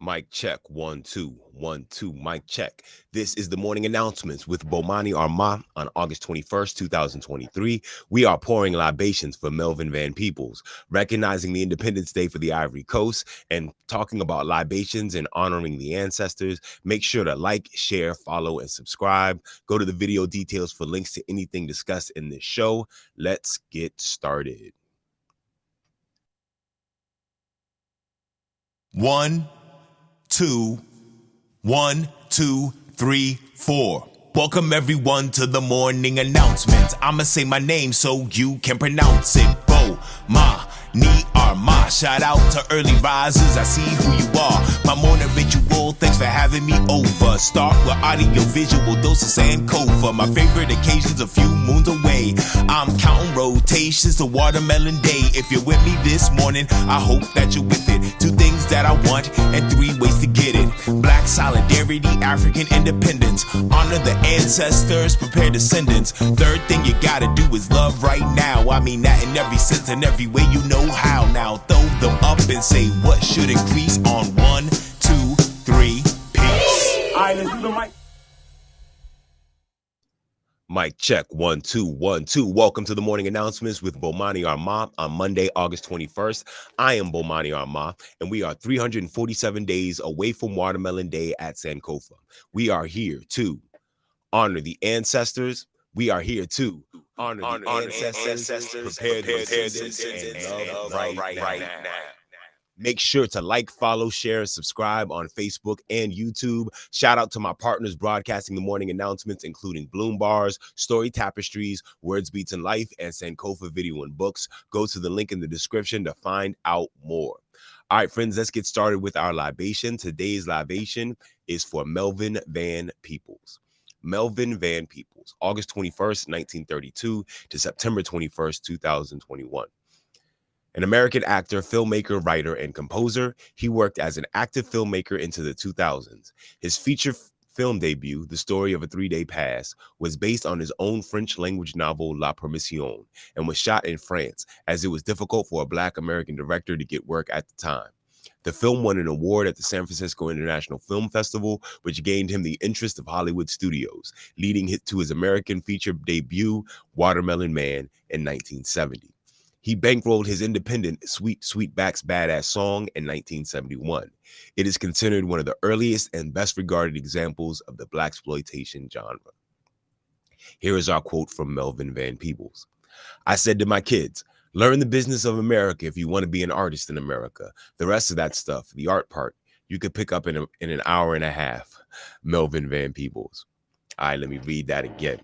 Mic check, 1 2 1 2. Mic check. This is the morning announcements with Bomani Armah on August 21st, 2023. We are pouring libations for Melvin Van Peebles, recognizing the Independence Day for the Ivory Coast and talking about libations and honoring the ancestors. Make sure to like, share, follow, and subscribe. Go to the video details for links to anything discussed in this show. Let's get started. 1 2 1 2 3 4. Welcome everyone to the morning announcements. I'ma say my name so you can pronounce it. Bomani Armah. Shout out to early risers, I see who you are. My morning ritual, thanks for having me over. Start with audio visual dose of Sankofa. My favorite occasions a few moons away. I'm counting rotations to watermelon day. If you're with me this morning, I hope that you're with it. 2 things that I want and 3 ways to get it. Black solidarity, African independence. Honor the ancestors, prepare descendants. 3rd thing you gotta do is love right now. I mean that in every sense and every way you know how. Now throw them up and say what should increase on 1 2 3. Peace. Alright, let's do the mic. Mic check, 1 2 1 2. Welcome to the morning announcements with Bomani Armah on Monday, August 21st. I am Bomani Armah, and we are 347 days away from Watermelon Day at Sankofa. We are here to honor the ancestors. We are here to honor the ancestors, prepare the descendants, and love right now. Make sure to like, follow, share, and subscribe on Facebook and YouTube. Shout out to my partners broadcasting the morning announcements, including BloomBars, Story Tapestries, Words, Beats, and Life, and Sankofa Video and Books. Go to the link in the description to find out more. All right, friends, let's get started with our libation. Today's libation is for Melvin Van Peebles. Melvin Van Peebles, August 21st, 1932 to September 21st, 2021. An American actor, filmmaker, writer, and composer, he worked as an active filmmaker into the 2000s. His feature film debut, The Story of a 3-Day Pass, was based on his own French-language novel La Permission and was shot in France, as it was difficult for a Black American director to get work at the time. The film won an award at the San Francisco International Film Festival, which gained him the interest of Hollywood studios, leading to his American feature debut, Watermelon Man, in 1970. He bankrolled his independent Sweet Sweetback's Badass Song in 1971. It is considered one of the earliest and best regarded examples of the Blaxploitation genre. Here is our quote from Melvin Van Peebles. I said to my kids, learn the business of America if you want to be an artist in America. The rest of that stuff, the art part, you could pick up in an hour and a half. Melvin Van Peebles. All right, let me read that again.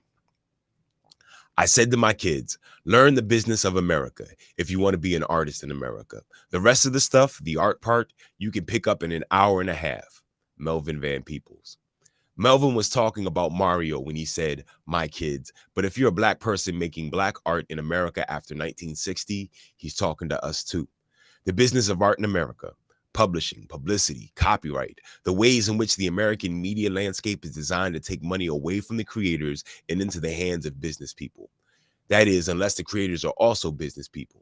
I said to my kids, learn the business of America if you want to be an artist in America. The rest of the stuff, the art part, you can pick up in an hour and a half. Melvin Van Peebles. Melvin was talking about Mario when he said, my kids, but if you're a Black person making Black art in America after 1960, he's talking to us too. The business of art in America, publishing, publicity, copyright, the ways in which the American media landscape is designed to take money away from the creators and into the hands of business people. That is, unless the creators are also business people.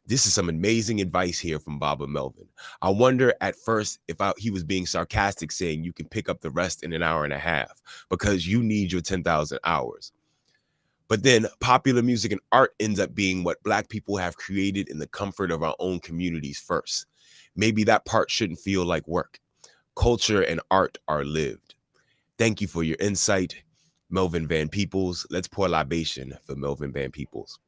This is some amazing advice here from Baba Melvin. I wonder at first if he was being sarcastic, saying you can pick up the rest in an hour and a half because you need your 10,000 hours. But then popular music and art ends up being what Black people have created in the comfort of our own communities first. Maybe that part shouldn't feel like work. Culture and art are lived. Thank you for your insight, Melvin Van Peebles. Let's pour libation for Melvin Van Peebles.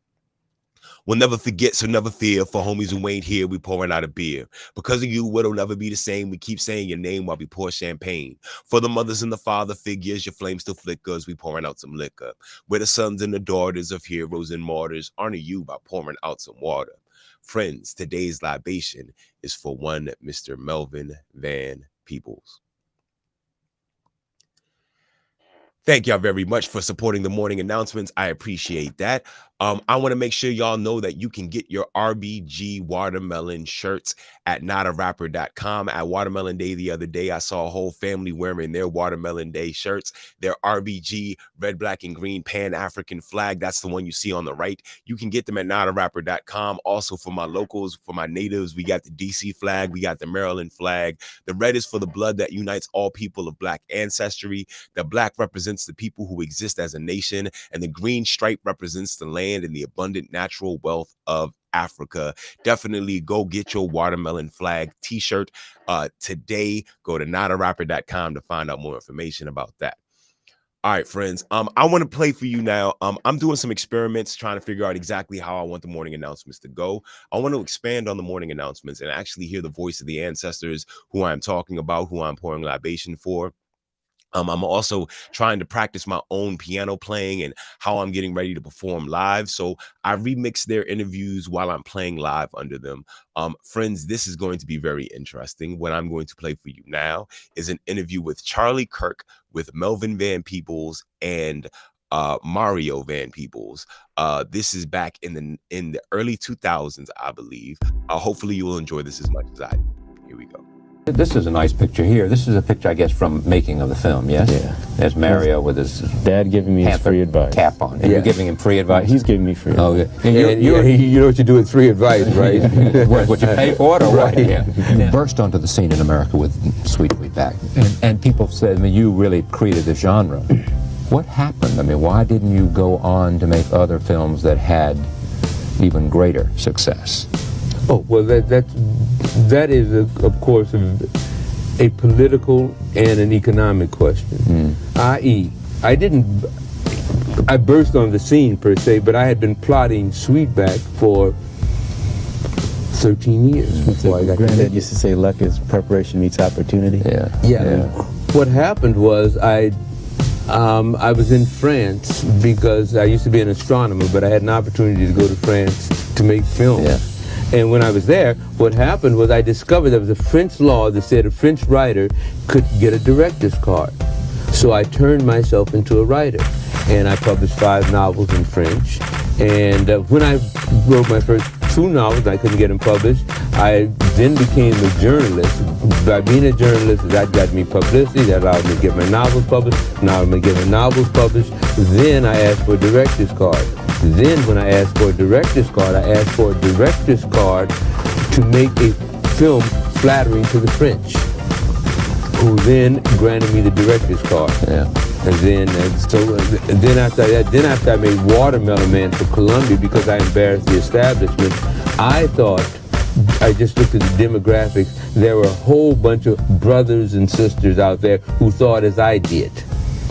We'll never forget, so never fear. For homies who ain't here, we pouring out a beer. Because of you, it'll never be the same. We keep saying your name while we pour champagne. For the mothers and the father figures, your flame still flickers. We pouring out some liquor. We're the sons and the daughters of heroes and martyrs. Honor you by pouring out some water. Friends, today's libation is for one Mr. Melvin Van Peebles. Thank y'all very much for supporting the morning announcements. I appreciate that. I want to make sure y'all know that you can get your RBG watermelon shirts at notarapper.com. At Watermelon Day the other day, I saw a whole family wearing their Watermelon Day shirts, their RBG red, black, and green Pan-African flag. That's the one you see on the right. You can get them at notarapper.com. Also, for my locals, for my natives, we got the DC flag, we got the Maryland flag. The red is for the blood that unites all people of Black ancestry. The black represents the people who exist as a nation, and the green stripe represents the land and the abundant natural wealth of Africa. Definitely go get your watermelon flag t-shirt today. Go to notarapper.com to find out more information about that. All right, friends. I want to play for you now. I'm doing some experiments trying to figure out exactly how I want the morning announcements to go. I want to expand on the morning announcements and actually hear the voice of the ancestors who I'm talking about, who I'm pouring libation for. I'm also trying to practice my own piano playing and how I'm getting ready to perform live. So I remix their interviews while I'm playing live under them. Friends, this is going to be very interesting. What I'm going to play for you now is an interview with Charlie Kirk, with Melvin Van Peebles, and Mario Van Peebles. This is back in the early 2000s, I believe. Hopefully you will enjoy this as much as I do. Here we go. This is a nice picture here. This is a picture, I guess, from making of the film, yes? Yeah. There's Mario with his dad giving me his free advice. Cap on. And you're giving him free advice? He's giving me free advice. Oh, yeah. And you know what you do with free advice, right? What you pay for it or right. what? Yeah. Burst onto the scene in America with Sweet Sweetback. And people said, I mean, you really created the genre. What happened? I mean, why didn't you go on to make other films that had even greater success? Oh, well, that is, of course, a political and an economic question. I.e., I burst on the scene, per se, but I had been plotting Sweetback for 13 years before I got Granddad used to say luck is preparation meets opportunity. Yeah. What happened was I was in France because I used to be an astronomer, but I had an opportunity to go to France to make films. Yeah. And when I was there, what happened was I discovered there was a French law that said a French writer could get a director's card. So I turned myself into a writer, and I published 5 novels in French. And when I wrote my first 2 novels, I couldn't get them published. I then became a journalist. By being a journalist, that got me publicity. That allowed me to get my novels published. Now I'm going to get my novels published. Then I asked for a director's card. Then when I asked for a director's card, I asked for a director's card to make a film flattering to the French, who then granted me the director's card. Yeah. And then after that, after I made Watermelon Man for Columbia, because I embarrassed the establishment, I thought, I just looked at the demographics, there were a whole bunch of brothers and sisters out there who thought as I did,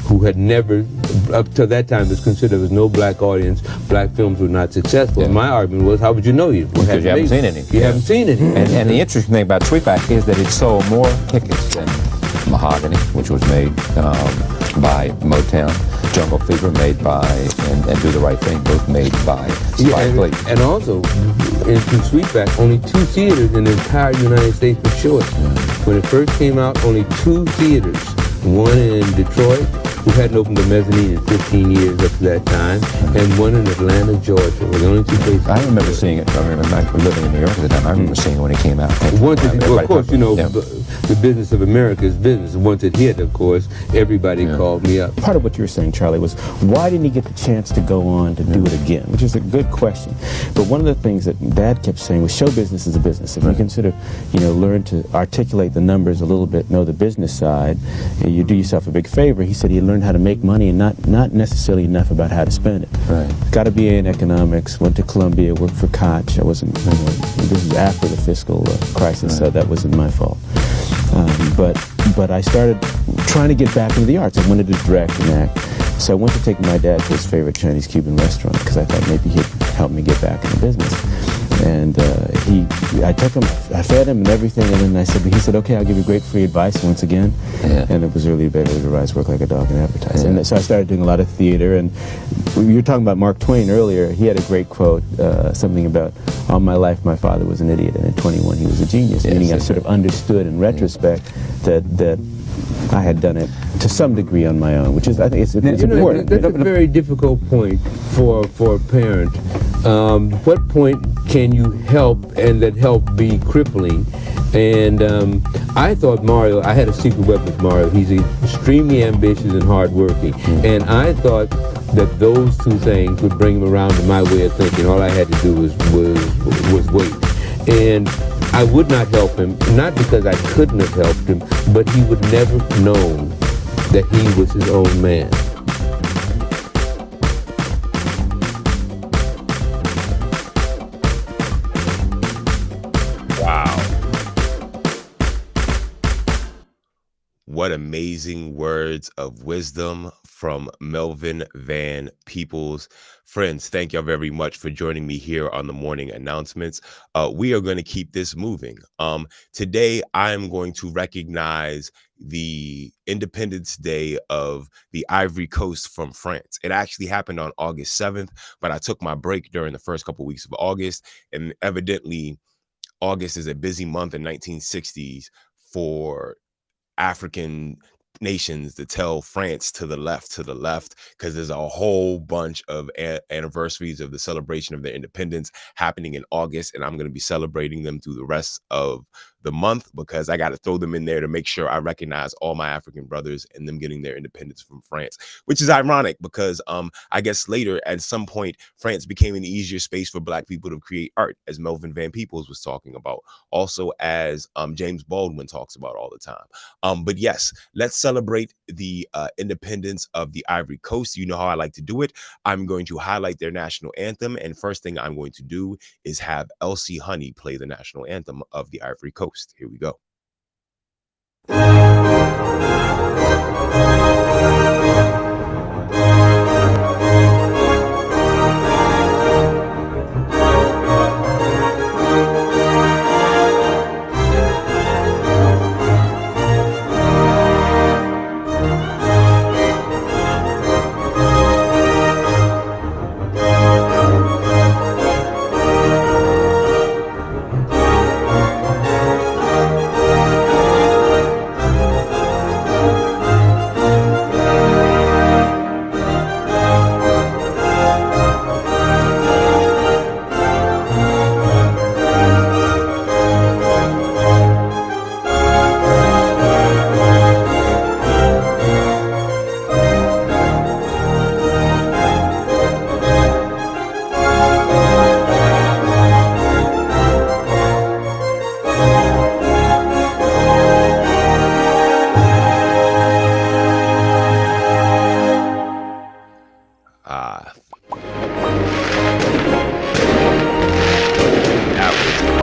who had never, up to that time, it was considered there was no black audience, black films were not successful. Yeah. My argument was, how would you know you? Because you haven't seen any. You haven't seen any. And the interesting thing about Sweetback is that it sold more tickets than Mahogany, which was made by Motown, Jungle Fever made by, and Do the Right Thing, both made by Spike Lee. And also, in Sweetback, only 2 theaters in the entire United States were showing it. When it first came out, only 2 theaters. One in Detroit, who hadn't opened a mezzanine in 15 years up to that time, and one in Atlanta, Georgia, were the only 2 places. I remember seeing it. I remember living in New York at the time. I remember seeing it when it came out. Of course, you know, the business of America is business. Once it hit, of course, everybody called me up. Part of what you were saying, Charlie, was why didn't he get the chance to go on to do it again? Which is a good question. But one of the things that Dad kept saying was show business is a business. If you consider, learn to articulate the numbers a little bit, know the business side, you do yourself a big favor. He said he learned how to make money and not necessarily enough about how to spend it. Right. Got a BA in economics, went to Columbia, worked for Koch. I wasn't, this is after the fiscal crisis, so that wasn't my fault. But I started trying to get back into the arts. I wanted to direct and act. So I went to take my dad to his favorite Chinese Cuban restaurant because I thought maybe he'd help me get back in the business. And I took him, I fed him and everything, and then he said, okay, I'll give you great free advice once again. Yeah. And it was really Beverly to Rise, Work Like a Dog in Advertising. Yeah. And so I started doing a lot of theater, and you were talking about Mark Twain earlier. He had a great quote, something about, all my life my father was an idiot, and at 21 he was a genius, meaning I sort of understood in retrospect that I had done it to some degree on my own, which is, I think it's important. That's a very difficult point for a parent. What point can you help and that help be crippling? And I thought Mario, I had a secret weapon with Mario. He's extremely ambitious and hardworking. And I thought that those two things would bring him around to my way of thinking. All I had to do was wait. And I would not help him, not because I couldn't have helped him, but he would never have known that he was his own man. What amazing words of wisdom from Melvin Van Peebles. Friends, thank y'all very much for joining me here on the morning announcements. We are going to keep this moving. Today, I'm going to recognize the Independence Day of the Ivory Coast from France. It actually happened on August 7th, but I took my break during the first couple weeks of August, and evidently August is a busy month in 1960s for African nations to tell France to the left, because there's a whole bunch of anniversaries of the celebration of their independence happening in August, and I'm going to be celebrating them through the rest of the month, because I got to throw them in there to make sure I recognize all my African brothers and them getting their independence from France, which is ironic because I guess later at some point France became an easier space for Black people to create art, as Melvin Van Peebles was talking about, also as James Baldwin talks about all the time. But yes, let's celebrate the independence of the Ivory Coast. You know how I like to do it. I'm going to highlight their national anthem, and first thing I'm going to do is have Elsie Honey play the national anthem of the Ivory Coast. Here we go.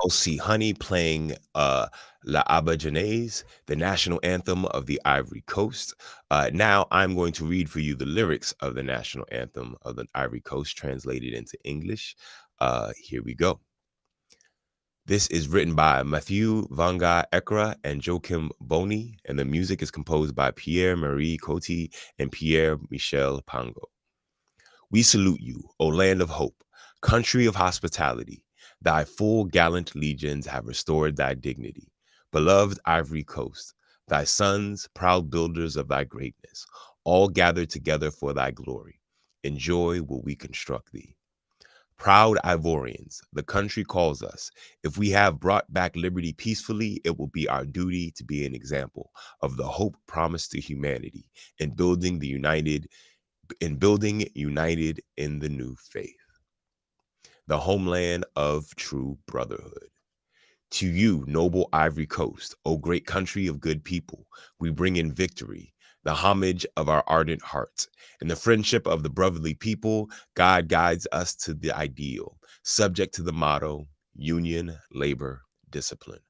Elsie Honey playing Libation, the national anthem of the Ivory Coast. Now I'm going to read for you the lyrics of the national anthem of the Ivory Coast translated into English. Here we go. This is written by Mathieu Vanga Ekra and Joachim Boni, and the music is composed by Pierre-Marie Coty and Pierre-Michel Pango. We salute you, O land of hope, country of hospitality. Thy full gallant legions have restored thy dignity. Beloved Ivory Coast, thy sons, proud builders of thy greatness, all gathered together for thy glory. In joy will we construct thee. Proud Ivorians, the country calls us. If we have brought back liberty peacefully, it will be our duty to be an example of the hope promised to humanity in building united in the new faith, the homeland of true brotherhood. To you, noble Ivory Coast, O great country of good people, we bring in victory, the homage of our ardent hearts. In the friendship of the brotherly people, God guides us to the ideal, subject to the motto, union, labor, discipline.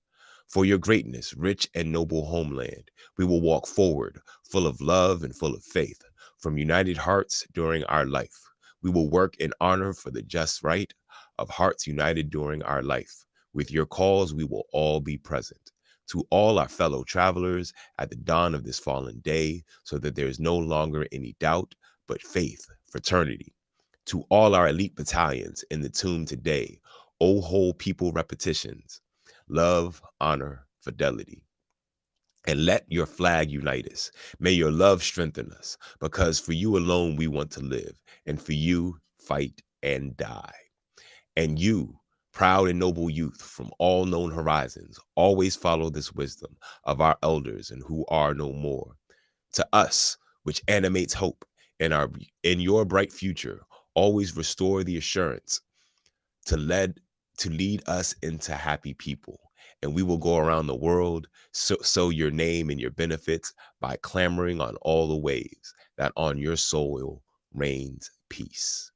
For your greatness, rich and noble homeland, we will walk forward, full of love and full of faith, from united hearts during our life. We will work in honor for the just right of hearts united during our life. With your calls, we will all be present. To all our fellow travelers at the dawn of this fallen day, so that there is no longer any doubt, but faith, fraternity. To all our elite battalions in the tomb today, O whole people repetitions, love, honor, fidelity. and let your flag unite us. May your love strengthen us, because for you alone we want to live, and for you fight and die. And you, proud and noble youth from all known horizons, always follow this wisdom of our elders and who are no more. To us, which animates hope in your bright future, always restore the assurance to lead us into happy people. And we will go around the world, sow your name and your benefits by clamoring on all the waves that on your soil reigns peace.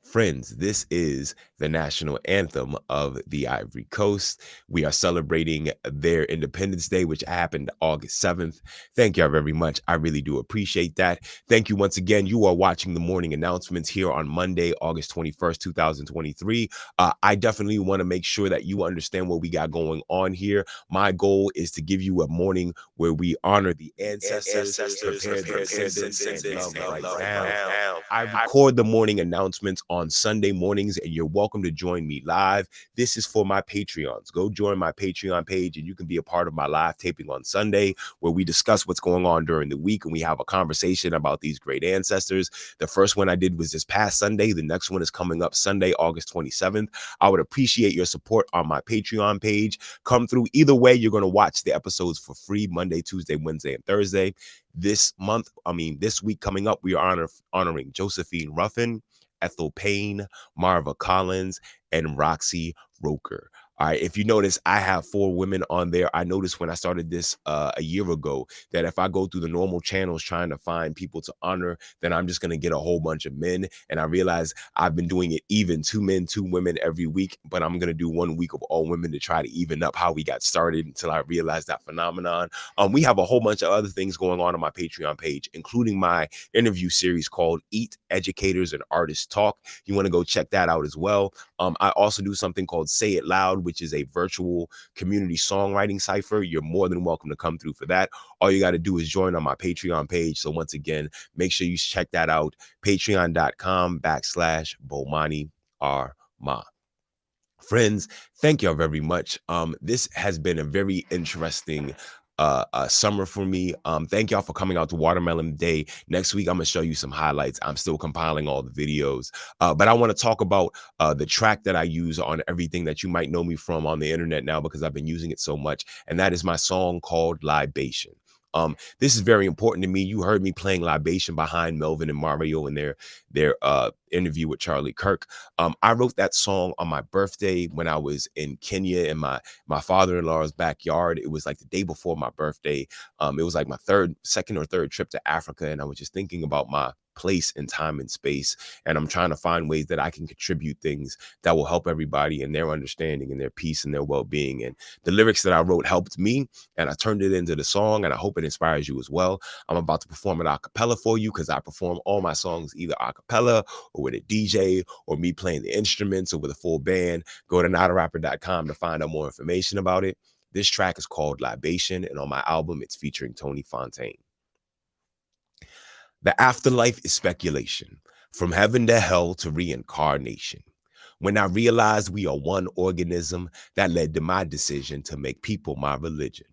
Friends, this is the national anthem of the Ivory Coast. We are celebrating their Independence Day, which happened August 7th. Thank y'all very much. I really do appreciate that. Thank you once again. You are watching the morning announcements here on Monday, August 21st, 2023. I definitely want to make sure that you understand what we got going on here. My goal is to give you a morning where we honor the ancestors, prepare the descendants, and love right now. I record the morning announcements on Sunday mornings, and you're welcome to join me live. This is for my Patreons. Go join my Patreon page, and you can be a part of my live taping on Sunday, where we discuss what's going on during the week, and we have a conversation about these great ancestors. The first one I did was this past Sunday. The next one is coming up Sunday, August 27th. I would appreciate your support on my Patreon page. Come through. Either way, you're going to watch the episodes for free Monday, Tuesday, Wednesday, and Thursday. This week coming up, we are honoring Josephine Ruffin, Ethel Payne, Marva Collins, and Roxy Roker. All right, if you notice, I have 4 women on there. I noticed when I started this a year ago that if I go through the normal channels trying to find people to honor, then I'm just going to get a whole bunch of men. And I realized I've been doing it even, 2 men, 2 women every week, but I'm going to do 1 week of all women to try to even up how we got started until I realized that phenomenon. We have a whole bunch of other things going on my Patreon page, including my interview series called Eat, Educators, and Artists Talk. You want to go check that out as well. I also do something called Say It Loud, which is a virtual community songwriting cipher. You're more than welcome to come through for that. All you got to do is join on my Patreon page. So once again, make sure you check that out. Patreon.com/Bomani Armah. Friends, thank y'all very much. This has been a very interesting summer for me. Thank y'all for coming out to Watermelon Day. Next week, I'm gonna show you some highlights. I'm still compiling all the videos, but I want to talk about the track that I use on everything that you might know me from on the internet now, because I've been using it so much, and that is my song called Libation. This is very important to me. You heard me playing Libation behind Melvin and Mario in their interview with Charlie Kirk. I wrote that song on my birthday when I was in Kenya in my father-in-law's backyard. It was like the day before my birthday. It was like my second or third trip to Africa, and I was just thinking about my place in time and space, and I'm trying to find ways that I can contribute things that will help everybody in their understanding and their peace and their well-being. And the lyrics that I wrote helped me, and I turned it into the song, and I hope it inspires you as well. I'm about to perform it a cappella for you, because I perform all my songs either a cappella or with a DJ or me playing the instruments or with a full band. Go to notarapper.com to find out more information about it. This track is called Libation, and on my album it's featuring Tony Fontaine. The afterlife is speculation, from heaven to hell to reincarnation. When I realized we are one organism, that led to my decision to make people my religion.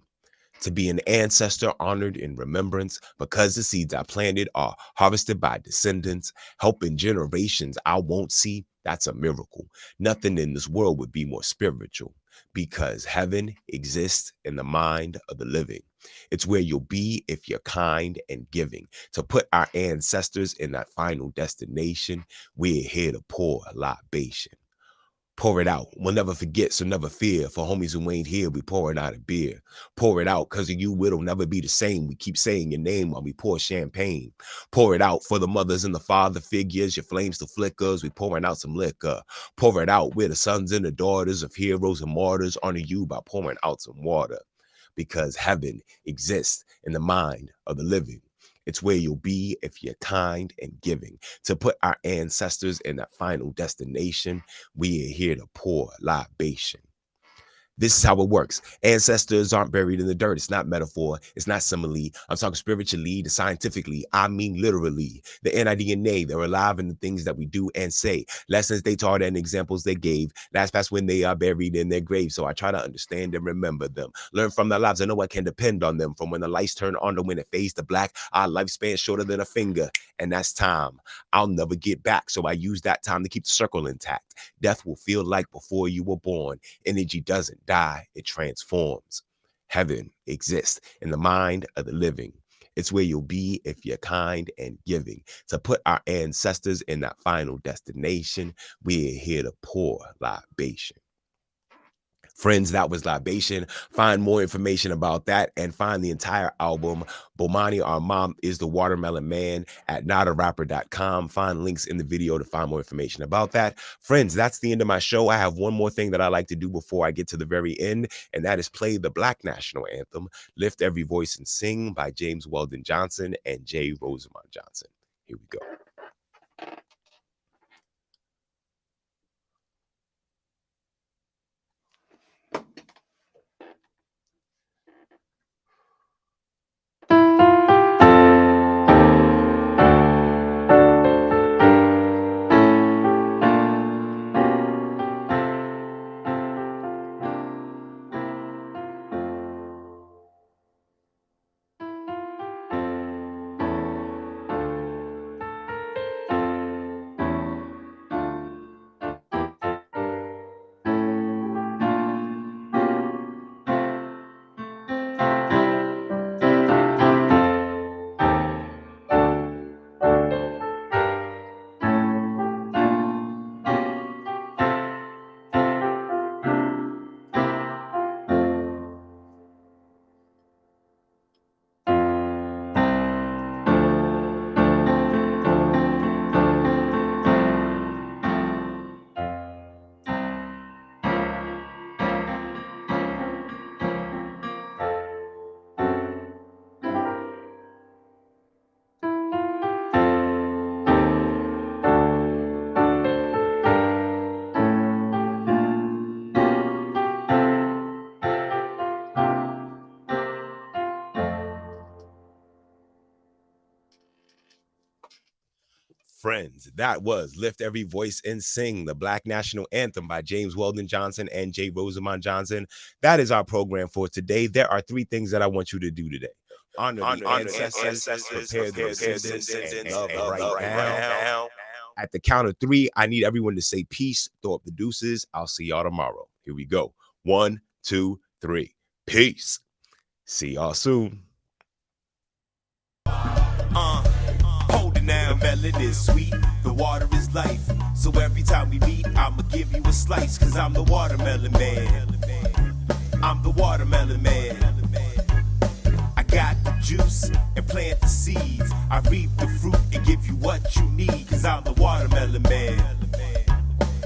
To be an ancestor honored in remembrance, because the seeds I planted are harvested by descendants, helping generations I won't see. That's a miracle. Nothing in this world would be more spiritual, because heaven exists in the mind of the living. It's where you'll be if you're kind and giving. To put our ancestors in that final destination, we're here to pour a libation. Pour it out. We'll never forget, so never fear. For homies who ain't here, we pouring out a beer. Pour it out, cause of you, it'll never be the same. We keep saying your name while we pour champagne. Pour it out for the mothers and the father figures. Your flames still flickers. We pouring out some liquor. Pour it out. We're the sons and the daughters of heroes and martyrs. Honor you by pouring out some water. Because heaven exists in the mind of the living. It's where you'll be if you're kind and giving. To put our ancestors in that final destination, we are here to pour libation. This is how it works. Ancestors aren't buried in the dirt. It's not metaphor. It's not simile. I'm talking spiritually, the scientifically. I mean literally. The NIDNA, they're alive in the things that we do and say. Lessons they taught and examples they gave. That's past when they are buried in their graves. So I try to understand and remember them. Learn from their lives. I know I can depend on them. From when the lights turn on to when it fades to black. Our lifespan shorter than a finger. And that's time. I'll never get back. So I use that time to keep the circle intact. Death will feel like before you were born. Energy doesn't die, it transforms. Heaven exists in the mind of the living. It's where you'll be if you're kind and giving. To put our ancestors in that final destination, we're here to pour libation. Friends, that was Libation. Find more information about that and find the entire album, Bomani Armah is the Watermelon Man, at notarapper.com. Find links in the video to find more information about that. Friends, that's the end of my show. I have one more thing that I like to do before I get to the very end, and that is play the Black National Anthem, Lift Every Voice and Sing by James Weldon Johnson and J. Rosamond Johnson. Here we go. Friends, that was Lift Every Voice and Sing, the Black National Anthem by James Weldon Johnson and J. Rosamond Johnson. That is our program for today. There are 3 things that I want you to do today. Honor the ancestors, prepare the descendants, and love right now. At the count of 3, I need everyone to say peace, throw up the deuces. I'll see y'all tomorrow. Here we go. 1, 2, 3. Peace. See y'all soon. Now, melon is sweet, the water is life. So every time we meet, I'ma give you a slice, cause I'm the watermelon man. I'm the watermelon man. I got the juice and plant the seeds. I reap the fruit and give you what you need, cause I'm the watermelon man.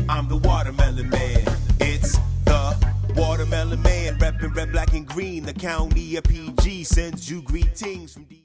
I'm the watermelon man. It's the watermelon man, reppin' red, black, and green. The county of PG sends you greetings from D.